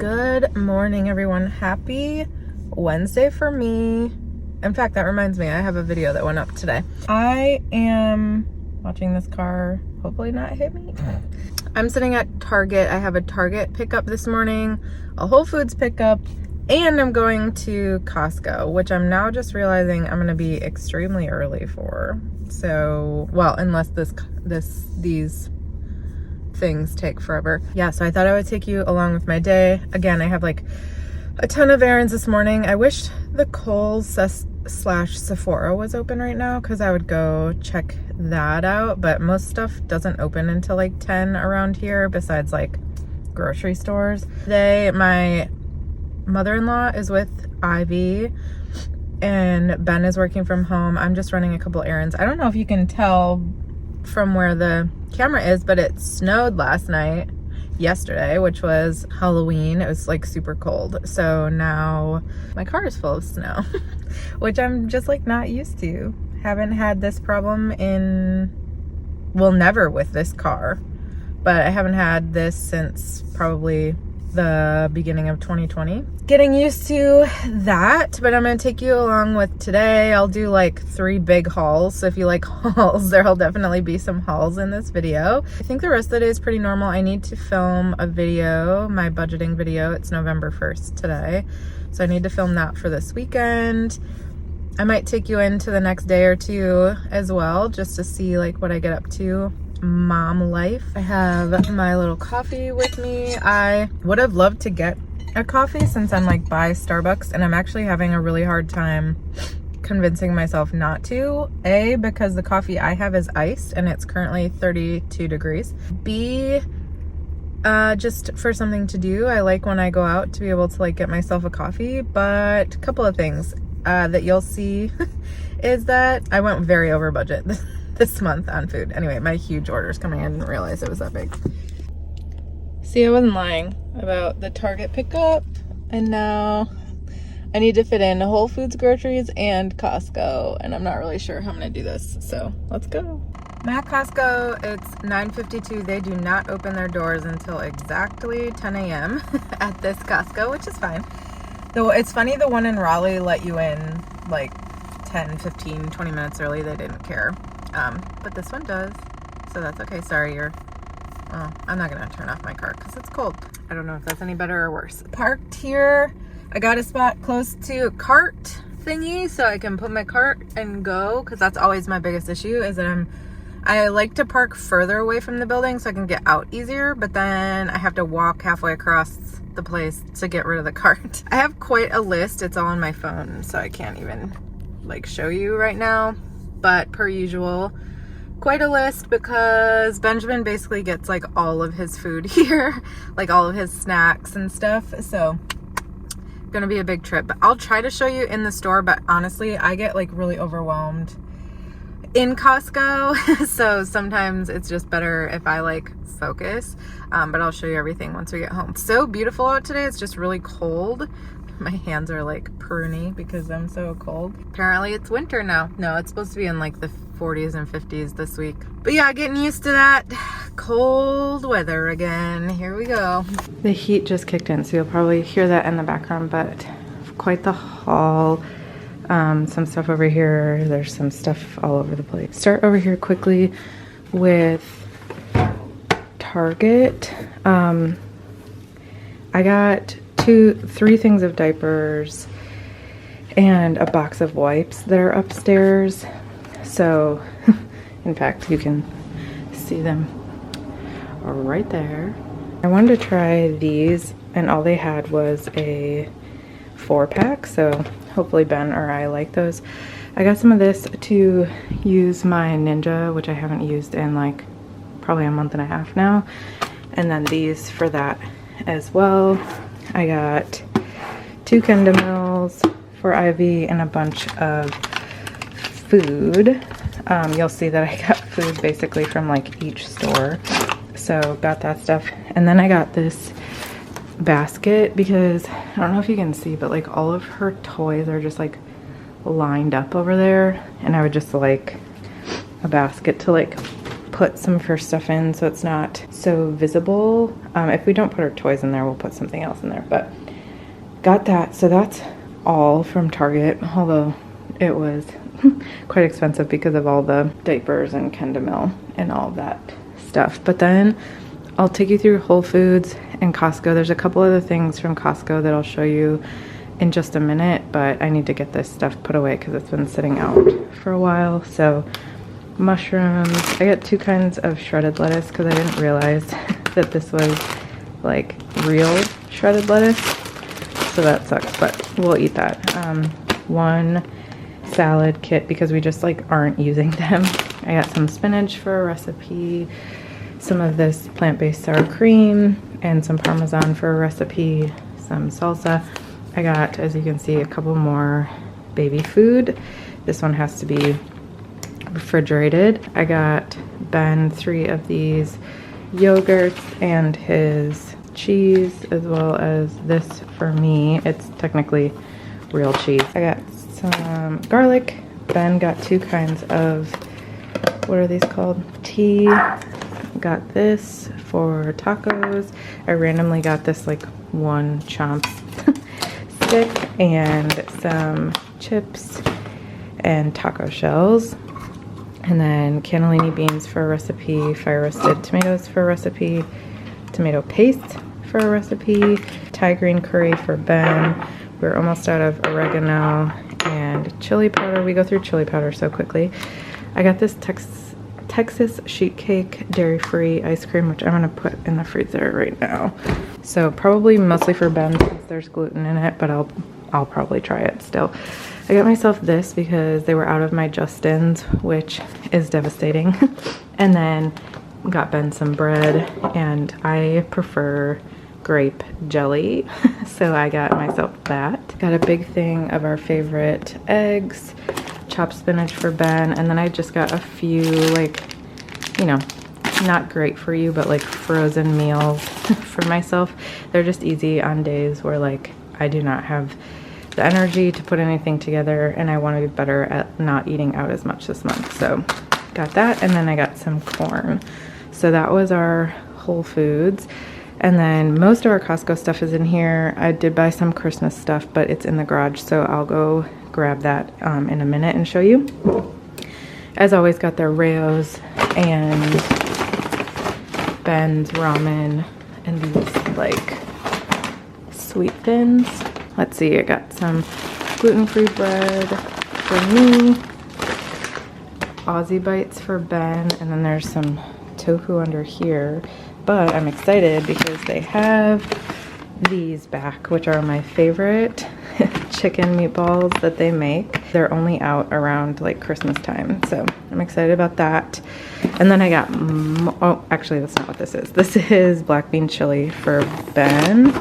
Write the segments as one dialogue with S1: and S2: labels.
S1: Good morning, everyone. Happy Wednesday for me. In fact, that reminds me, I have a video that went up today. I am watching this car hopefully not hit me. I'm sitting at Target. I have a Target pickup this morning, a Whole Foods pickup, and I'm going to Costco, which I'm now just realizing I'm gonna be extremely early for. So, well, unless these things take forever. Yeah, so I thought I would take you along with my day. Again, I have like a ton of errands this morning. I wish the Kohl's slash Sephora was open right now because I would go check that out, but most stuff doesn't open until like 10 around here besides like grocery stores. Today, my mother-in-law is with Ivy and Ben is working from home. I'm just running a couple errands. I don't know if you can tell from where the camera is, but it snowed yesterday, which was Halloween. It was like super cold. So now my car is full of snow, which I'm just like not used to. Haven't had this problem never with this car, but I haven't had this since probably the beginning of 2020. Getting used to that, but I'm gonna take you along with today. I'll do like 3 big hauls, so if you like hauls, there'll definitely be some hauls in this video. I think the rest of the day is pretty normal. I need to film a video, my budgeting video. It's November 1st today, so I need to film that for this weekend. I might take you into the next day or two as well, just to see like what I get up to. Mom life. I have my little coffee with me. I would have loved to get a coffee since I'm like by Starbucks, and I'm actually having a really hard time convincing myself not to. A, because the coffee I have is iced and it's currently 32 degrees. B, just for something to do. I like when I go out to be able to like get myself a coffee, but a couple of things that you'll see is that I went very over budget this month on food. Anyway, my huge order's coming. I didn't realize it was that big. See, I wasn't lying about the Target pickup, and now I need to fit in Whole Foods groceries and Costco, and I'm not really sure how I'm gonna do this, so let's go. I'm at Costco. It's 9:52. They do not open their doors until exactly 10 a.m. at this Costco, which is fine. Though it's funny, the one in Raleigh let you in like 10, 15, 20 minutes early. They didn't care. But this one does, so that's okay. Sorry, I'm not gonna turn off my car because it's cold. I don't know if that's any better or worse. Parked here. I got a spot close to a cart thingy so I can put my cart and go, because that's always my biggest issue, is that I like to park further away from the building so I can get out easier, but then I have to walk halfway across the place to get rid of the cart. I have quite a list. It's all on my phone, so I can't even like show you right now. But per usual, quite a list, because Benjamin basically gets like all of his food here, like all of his snacks and stuff. So gonna be a big trip, but I'll try to show you in the store. But honestly, I get like really overwhelmed in Costco. So sometimes it's just better if I like focus, but I'll show you everything once we get home. So beautiful out today. It's just really cold. My hands are like pruny because I'm so cold. Apparently it's winter now. No, it's supposed to be in like the 40s and 50s this week. But yeah, getting used to that cold weather again. Here we go. The heat just kicked in, so you'll probably hear that in the background, but quite the haul. Some stuff over here. There's some stuff all over the place. Start over here quickly with Target. I got 3 things of diapers and a box of wipes that are upstairs. So, in fact, you can see them right there. I wanted to try these, and all they had was a 4-pack, so hopefully Ben or I like those. I got some of this to use my Ninja, which I haven't used in like probably a month and a half now, and then these for that as well. I got 2 Kenda meals for Ivy and a bunch of food. You'll see that I got food basically from like each store. So got that stuff. And then I got this basket because I don't know if you can see, but like all of her toys are just like lined up over there. And I would just like a basket to like put put some of her stuff in so it's not so visible. If we don't put her toys in there, we'll put something else in there, but got that. So that's all from Target, although it was quite expensive because of all the diapers and Kendamil and all that stuff. But then I'll take you through Whole Foods and Costco. There's a couple other things from Costco that I'll show you in just a minute, but I need to get this stuff put away because it's been sitting out for a while. So mushrooms, I got 2 kinds of shredded lettuce because I didn't realize that this was like real shredded lettuce, so that sucks, but we'll eat that. 1 salad kit because we just like aren't using them. I got some spinach for a recipe, some of this plant-based sour cream, and some Parmesan for a recipe, some salsa. I got, as you can see, a couple more baby food. This one has to be refrigerated. I got Ben 3 of these yogurts and his cheese, as well as this for me. It's technically real cheese. I got some garlic. Ben got 2 kinds of, what are these called? Tea. Got this for tacos. I randomly got this like 1 chomp stick and some chips and taco shells. And then cannellini beans for a recipe, fire roasted tomatoes for a recipe, tomato paste for a recipe, Thai green curry for Ben. We're almost out of oregano and chili powder. We go through chili powder so quickly. I got this Texas sheet cake dairy-free ice cream, which I'm gonna put in the freezer right now. So probably mostly for Ben since there's gluten in it, but I'll probably try it still. I got myself this because they were out of my Justin's, which is devastating. And then got Ben some bread, and I prefer grape jelly, so I got myself that. Got a big thing of our favorite eggs, chopped spinach for Ben, and then I just got a few, like, you know, not great for you, but like frozen meals for myself. They're just easy on days where like I do not have the energy to put anything together and I want to be better at not eating out as much this month. So got that, and then I got some corn. So that was our Whole Foods. And then most of our Costco stuff is in here. I did buy some Christmas stuff, but it's in the garage, so I'll go grab that in a minute and show you. As always, got their Raos and Ben's ramen and these like sweet thins. Let's see, I got some gluten-free bread for me, Aussie Bites for Ben, and then there's some tofu under here. But I'm excited because they have these back, which are my favorite chicken meatballs that they make. They're only out around like Christmas time, so I'm excited about that. And then I got, oh, actually that's not what this is. This is black bean chili for Ben.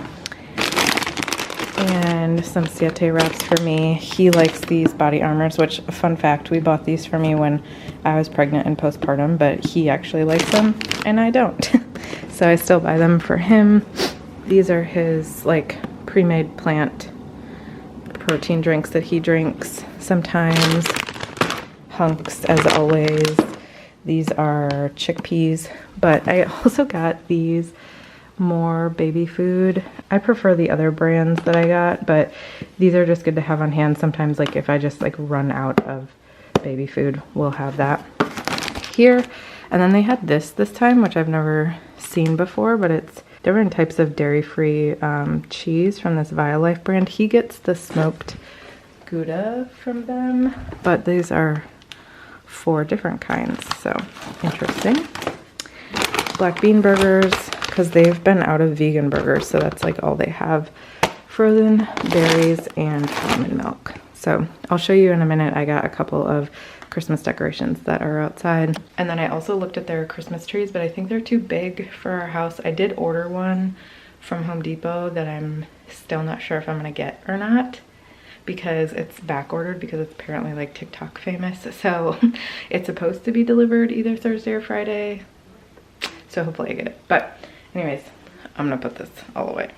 S1: And some Siete wraps for me. He likes these body armors, which, fun fact, we bought these for me when I was pregnant and postpartum, but he actually likes them and I don't. So I still buy them for him. These are his like pre-made plant protein drinks that he drinks sometimes. Hunks, as always. These are chickpeas, but I also got these more baby food. I prefer the other brands that I got, but these are just good to have on hand. Sometimes like if I just like run out of baby food, we'll have that here. And then they had this time, which I've never seen before, but it's different types of dairy-free cheese from this Violife brand. He gets the smoked Gouda from them, but these are 4 different kinds, so interesting. Black bean burgers, because they've been out of vegan burgers, so that's like all they have. Frozen berries and almond milk. So I'll show you in a minute. I got a couple of Christmas decorations that are outside. And then I also looked at their Christmas trees, but I think they're too big for our house. I did order one from Home Depot that I'm still not sure if I'm gonna get or not, because it's back ordered because it's apparently like TikTok famous. So it's supposed to be delivered either Thursday or Friday. So hopefully I get it. But anyways, I'm gonna put this all away.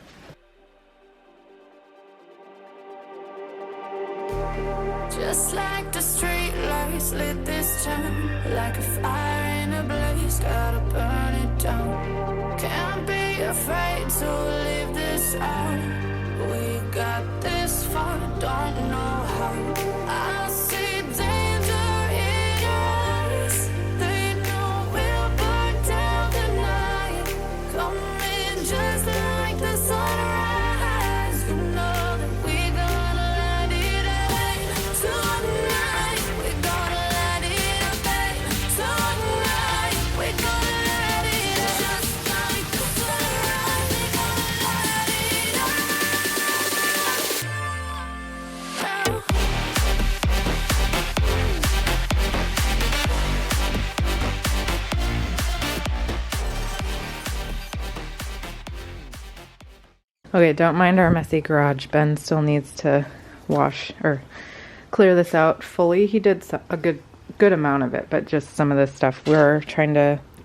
S2: Just like the street streetlights lit this town like a fire in a blaze, gotta burn it down. Can't be afraid to leave this out. We got this far, don't know how. I see danger in your eyes. They know we'll burn down the night. Coming just like the sunrise. You know that we're gonna let it rain tonight. We're gonna let it rain tonight. We're gonna let it just like the sunrise. We're gonna let it rain.
S1: Okay, don't mind our messy garage. Ben still needs to wash or clear this out fully. He did a good amount of it, but just some of this stuff we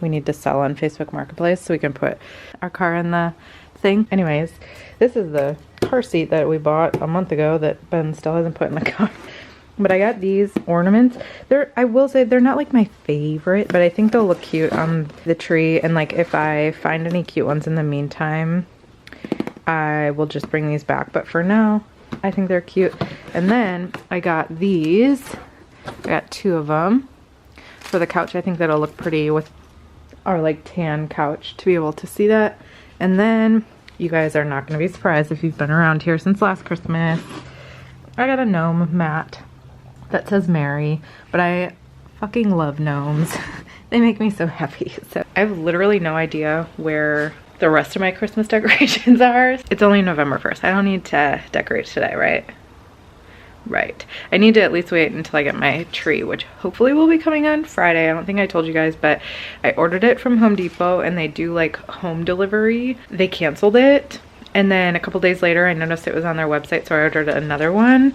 S1: need to sell on Facebook Marketplace so we can put our car in the thing. Anyways, this is the car seat that we bought a month ago that Ben still hasn't put in the car. But I got these ornaments. I will say they're not like my favorite, but I think they'll look cute on the tree. And like if I find any cute ones in the meantime, I will just bring these back. But for now, I think they're cute. And then I got these. I got 2 of them for the couch. I think that'll look pretty with our like tan couch to be able to see that. And then you guys are not going to be surprised if you've been around here since last Christmas. I got a gnome mat that says Mary, but I fucking love gnomes. They make me so happy. So I have literally no idea where the rest of my Christmas decorations are. It's only November 1st. I don't need to decorate today, right? Right. I need to at least wait until I get my tree, which hopefully will be coming on Friday. I don't think I told you guys, but I ordered it from Home Depot and they do like home delivery. They canceled it. And then a couple days later, I noticed it was on their website, so I ordered another one.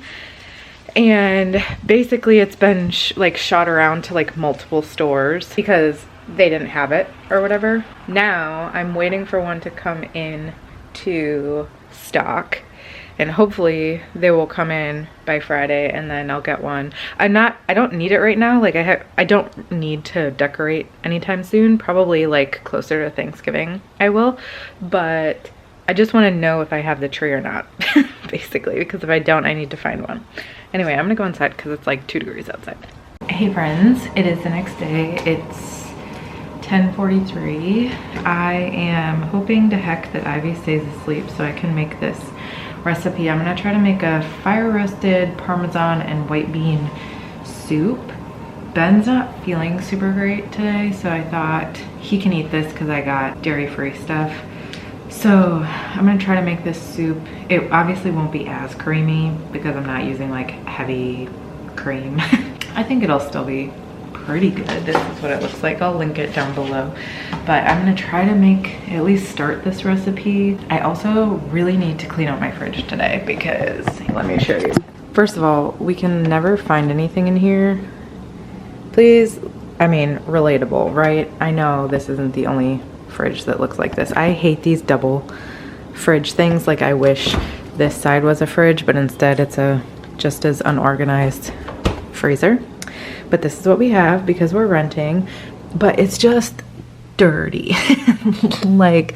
S1: And basically it's been shot around to like multiple stores because they didn't have it or whatever. Now I'm waiting for one to come in to stock and hopefully they will come in by Friday and then I'll get one. I don't need it right now. Like I don't need to decorate anytime soon. Probably like closer to Thanksgiving I will, but I just want to know if I have the tree or not, basically, because if I don't, I need to find one. Anyway, I'm gonna go inside because it's like 2 degrees outside. Hey friends, it is the next day. It's 10:43. I am hoping to heck that Ivy stays asleep so I can make this recipe. I'm gonna try to make a fire roasted Parmesan and white bean soup. Ben's not feeling super great today, so I thought he can eat this because I got dairy-free stuff. So I'm gonna try to make this soup. It obviously won't be as creamy because I'm not using like heavy cream. I think it'll still be pretty good. This is what it looks like. I'll link it down below. But I'm gonna try to at least start this recipe. I also really need to clean out my fridge today because, let me show you. First of all, we can never find anything in here. Please, I mean, relatable, right? I know this isn't the only fridge that looks like this. I hate these double fridge things. Like I wish this side was a fridge, but instead it's a just as unorganized freezer. But this is what we have because we're renting, but it's just dirty. Like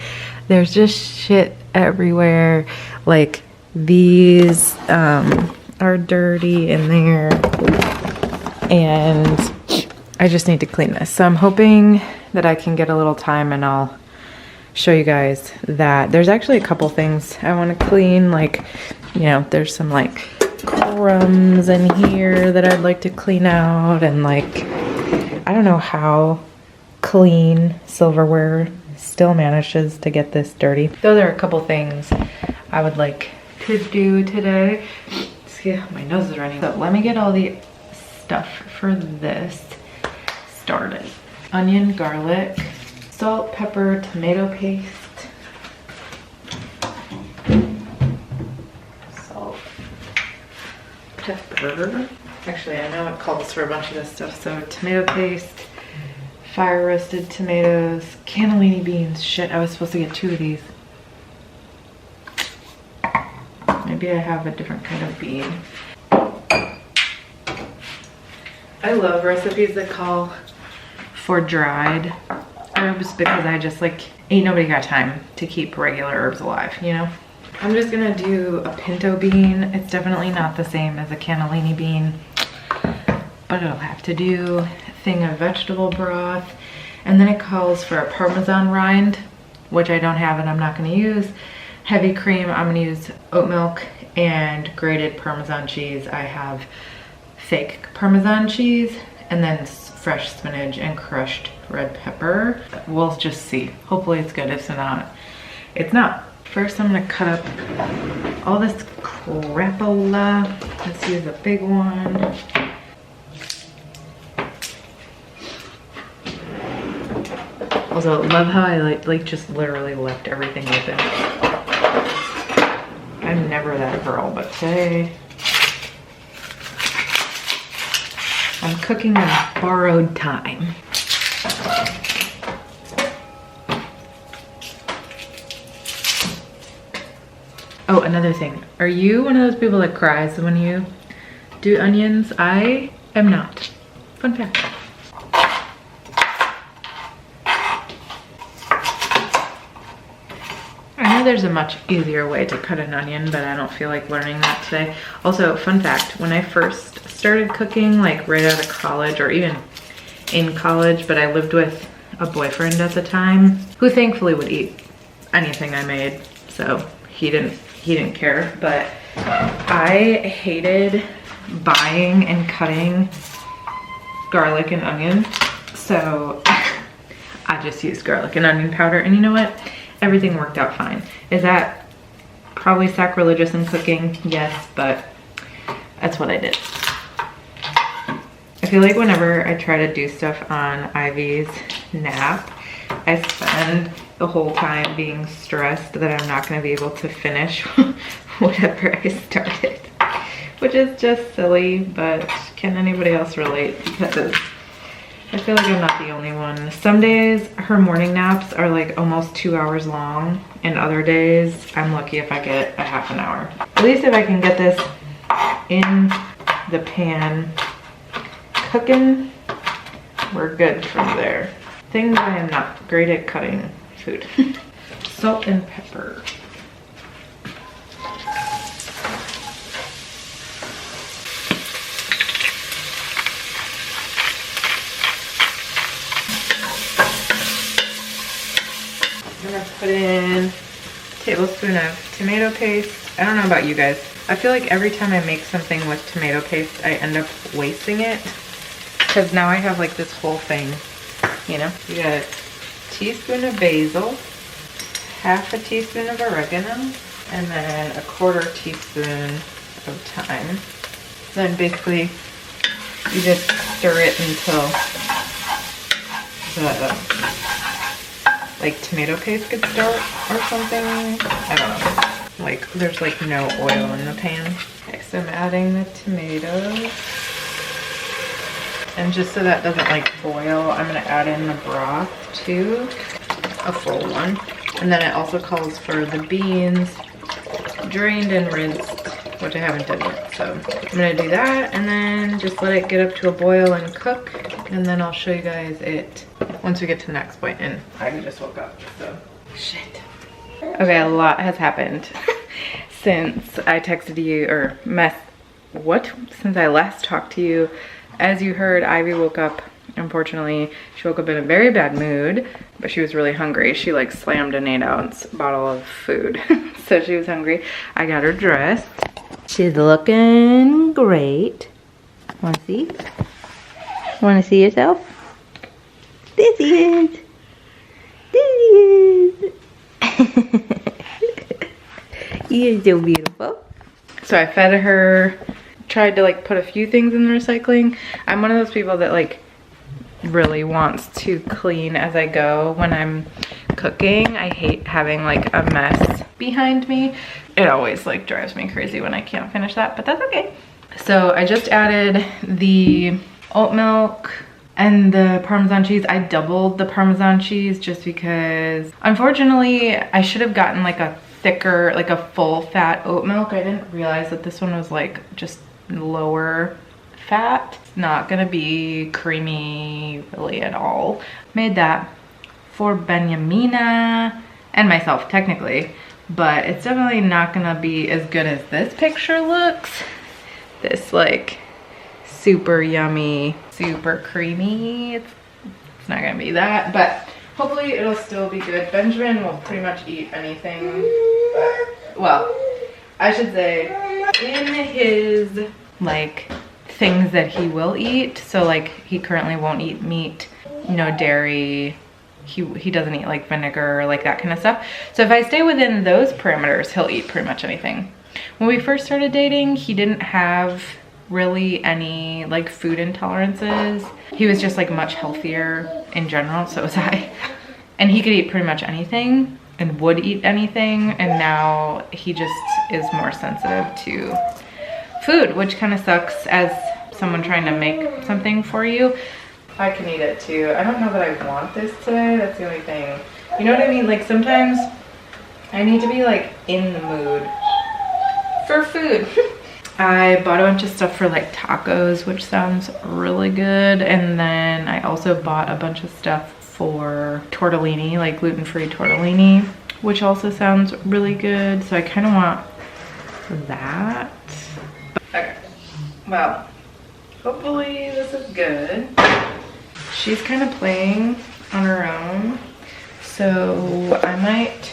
S1: there's just shit everywhere. Like these are dirty in there and I just need to clean this. So I'm hoping that I can get a little time and I'll show you guys that. There's actually a couple things I want to clean. Like, you know, there's some like crumbs in here that I'd like to clean out. And like, I don't know how clean silverware still manages to get this dirty. Those are a couple things I would like to do today. See, my nose is running. So let me get all the stuff for this started. Onion, garlic, salt, pepper, tomato paste, salt, pepper. Actually, I know it calls for a bunch of this stuff. So tomato paste, fire roasted tomatoes, cannellini beans. Shit, I was supposed to get 2 of these. Maybe I have a different kind of bean. I love recipes that call for dried herbs because I just like, ain't nobody got time to keep regular herbs alive, you know? I'm just gonna do a pinto bean. It's definitely not the same as a cannellini bean, but it'll have to do. A thing of vegetable broth. And then it calls for a Parmesan rind, which I don't have and I'm not gonna use. Heavy cream, I'm gonna use oat milk and grated Parmesan cheese. I have fake Parmesan cheese and then fresh spinach and crushed red pepper. We'll just see. Hopefully it's good. If not, it's not. First, I'm gonna cut up all this crapola. Let's use a big one. Also, love how I like just literally left everything open. I'm never that girl, but today I'm cooking on borrowed time. Oh, another thing. Are you one of those people that cries when you do onions? I am not. Fun fact. I know there's a much easier way to cut an onion, but I don't feel like learning that today. Also, fun fact, when I first started cooking, like right out of college or even in college, but I lived with a boyfriend at the time who thankfully would eat anything I made, so he didn't care, but I hated buying and cutting garlic and onion, so I just used garlic and onion powder, and you know what? Everything worked out fine. Is that probably sacrilegious in cooking? Yes, but that's what I did. I feel like whenever I try to do stuff on Ivy's nap, I spend the whole time being stressed that I'm not going to be able to finish whatever I started, which is just silly, but can anybody else relate? Because I feel like I'm not the only one. Some days her morning naps are like almost 2 hours long, and other days I'm lucky if I get a half an hour. At least if I can get this in the pan cooking, we're good from there. Things I am not great at cutting food. Salt and pepper. I'm gonna put in a tablespoon of tomato paste. I don't know about you guys. I feel like every time I make something with tomato paste, I end up wasting it. Because now I have like this whole thing, you know? You got a teaspoon of basil, half a teaspoon of oregano, and then a 1/4 teaspoon of thyme. Then basically you just stir it until the like tomato paste gets dark or something. I don't know. Like there's like no oil in the pan. Okay, so I'm adding the tomatoes. And just so that doesn't like boil, I'm gonna add in the broth too, a full one. And then it also calls for the beans drained and rinsed, which I haven't done yet. So I'm gonna do that and then just let it get up to a boil and cook. And then I'll show you guys it once we get to the next point. And I just woke up, so shit. Okay, a lot has happened since I texted you or since I last talked to you. As you heard, Ivy woke up, unfortunately, she woke up in a very bad mood, but she was really hungry. She like slammed an 8-ounce bottle of food, so she was hungry. I got her dressed. She's looking great. Wanna see? Wanna see yourself? This is. You're so beautiful. So I fed her. Tried to like put a few things in the recycling. I'm one of those people that like really wants to clean as I go when I'm cooking. I hate having like a mess behind me. It always like drives me crazy when I can't finish that, but that's okay. So I just added the oat milk and the Parmesan cheese. I doubled the Parmesan cheese just because unfortunately I should have gotten like a thicker, like a full fat oat milk. I didn't realize that this one was like just lower fat. It's not gonna be creamy really at all. Made that for Benjamina and myself technically, but it's definitely not gonna be as good as this picture looks. This like super yummy, super creamy. It's not gonna be that, but hopefully it'll still be good. Benjamin will pretty much eat anything. Well, I should say in his like things that he will eat. So like he currently won't eat meat, no dairy. He doesn't eat like vinegar, like that kind of stuff. So if I stay within those parameters, he'll eat pretty much anything. When we first started dating, he didn't have really any like food intolerances. He was just like much healthier in general, so was I. And he could eat pretty much anything and would eat anything, and now he just is more sensitive to food, which kind of sucks as someone trying to make something for you. I can eat it too. I don't know that I want this today, that's the only thing. You know what I mean? Like sometimes I need to be like in the mood for food. I bought a bunch of stuff for like tacos, which sounds really good. And then I also bought a bunch of stuff for tortellini, like gluten-free tortellini, which also sounds really good. So I kind of want that. Okay, well, hopefully this is good. She's kind of playing on her own, so I might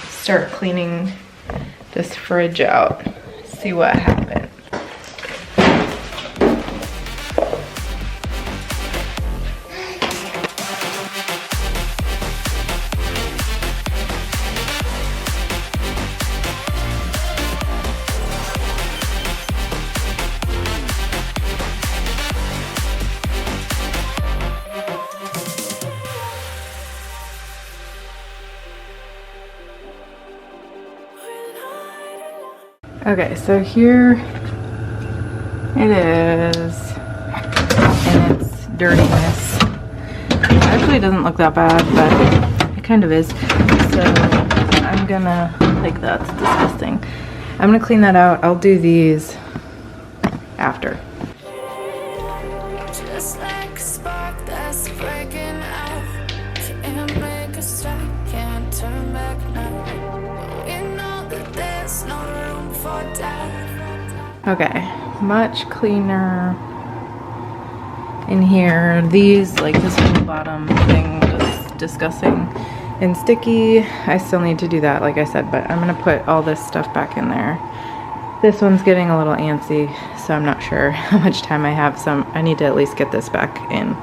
S1: start cleaning this fridge out, see what happens. Okay, so here it is, and it's dirtiness. It actually doesn't look that bad, but it kind of is. So I'm gonna, like, that's disgusting. I'm gonna clean that out. I'll do these after.
S2: Just like a spark that's breaking out. Can't make a stop, can't turn back now. We know that there's no room for doubt.
S1: Okay, much cleaner in here. These, like this whole bottom thing was disgusting and sticky. I still need to do that, like I said, but I'm gonna put all this stuff back in there. This one's getting a little antsy, so I'm not sure how much time I have, so I need to at least get this back in.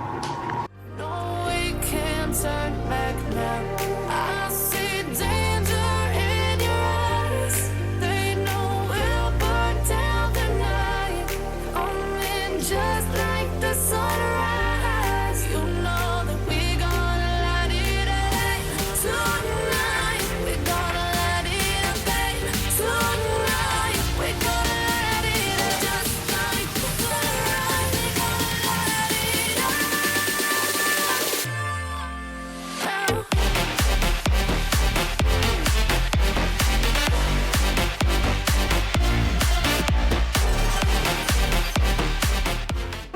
S2: No, we can't turn back now. I see danger in your eyes. They know we'll burn down the night. Coming just like the sunrise. You know that we're gonna light it up tonight. We're gonna light it up, babe. Tonight we're gonna light it up just like the sunrise. We're gonna light it up.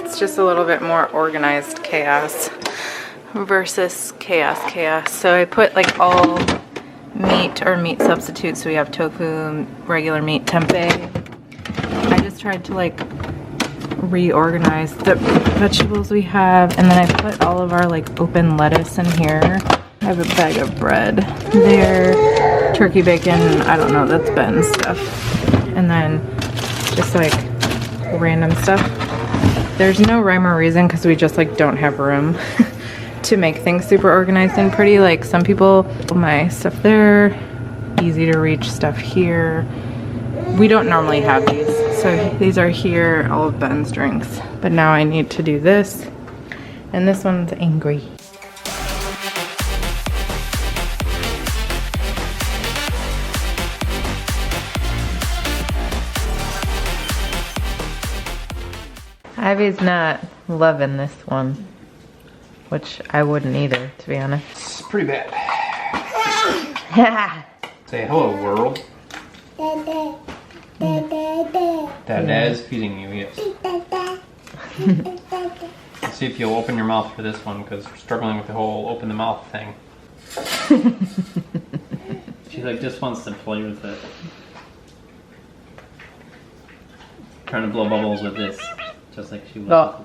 S1: It's just a little bit more organized chaos versus chaos. So I put like all meat or meat substitutes. So we have tofu, regular meat, tempeh. I just tried to like reorganize the vegetables we have, and then I put all of our like open lettuce in here. I have a bag of bread there, turkey bacon, I don't know, that's Ben's stuff, and then just like random stuff. There's no rhyme or reason because we just like don't have room to make things super organized and pretty. Like some people, my stuff there, easy to reach stuff here. We don't normally have these, so these are here, all of Ben's drinks. But now I need to do this, and this one's angry. Ivy's not loving this one, which I wouldn't either, to be honest.
S3: It's pretty bad. Say hello, world. Dad is feeding you, yes. Let's see if you'll open your mouth for this one, because we're struggling with the whole open the mouth thing. She like just wants to play with it. Trying to blow bubbles with this, just like she was.
S1: Go,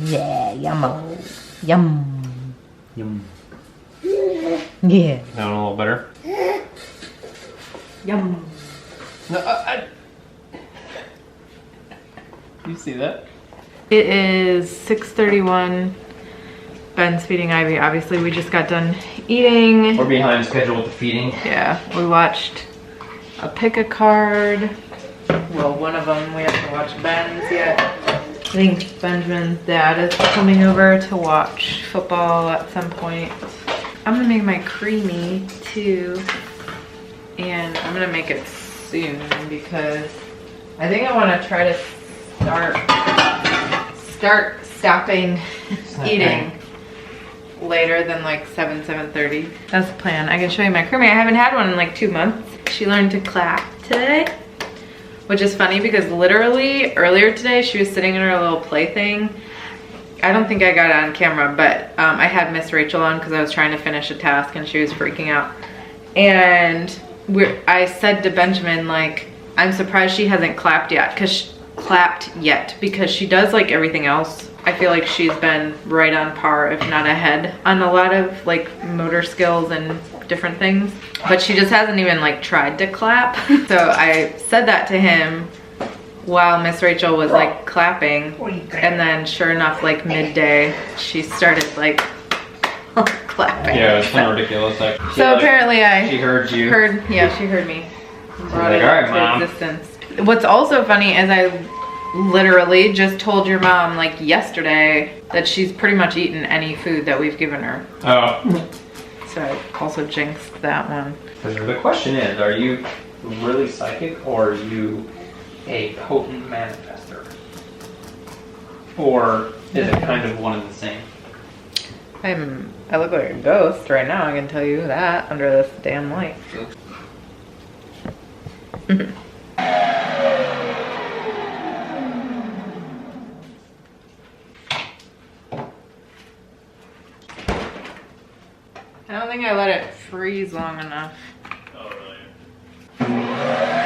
S1: yeah, yummo, yum,
S3: Yum.
S1: yeah,
S3: Sound a little better?
S1: yum.
S3: No, you see that?
S1: It is 6:31. Ben's feeding Ivy. Obviously, we just got done eating.
S3: We're behind schedule with the feeding.
S1: Yeah, we watched a pick a card. Well, one of them. We haven't watched Ben's yet. I think Benjamin's dad is coming over to watch football at some point. I'm gonna make my creamy too, and I'm gonna make it soon because I think I want to try to start stopping eating later than like 7:30. That's the plan. I can show you my Creami. I haven't had one in like 2 months. She learned to clap today, which is funny because literally earlier today she was sitting in her little plaything. I don't think I got it on camera, but I had Miss Rachel on because I was trying to finish a task and she was freaking out. And I said to Benjamin, like, I'm surprised she hasn't clapped yet because she does like everything else. I feel like she's been right on par, if not ahead, on a lot of like motor skills and different things, but she just hasn't even like tried to clap. So I said that to him while Miss Rachel was like clapping, and then sure enough, like midday, she started like clapping.
S3: Yeah, it's kind of ridiculous. Like,
S1: So apparently
S3: she heard you.
S1: Yeah, she heard me. Brought
S3: like,
S1: it
S3: "All right,
S1: into
S3: Mom."
S1: existence. What's also funny is I literally just told your mom like yesterday that she's pretty much eaten any food that we've given her.
S3: Oh.
S1: So I also jinxed that one.
S3: The question is, are you really psychic or are you a potent manifester? Or is it kind of one and the same?
S1: I look like a ghost right now, I can tell you that, under this damn light. I don't think I let it freeze long enough.
S3: Oh, really?